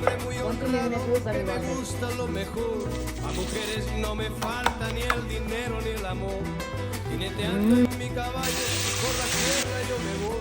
hombre muy honrado que me gusta lo mejor. A mujeres no me falta ni el dinero ni el amor. Jineteando en mi caballo por la tierra yo me voy.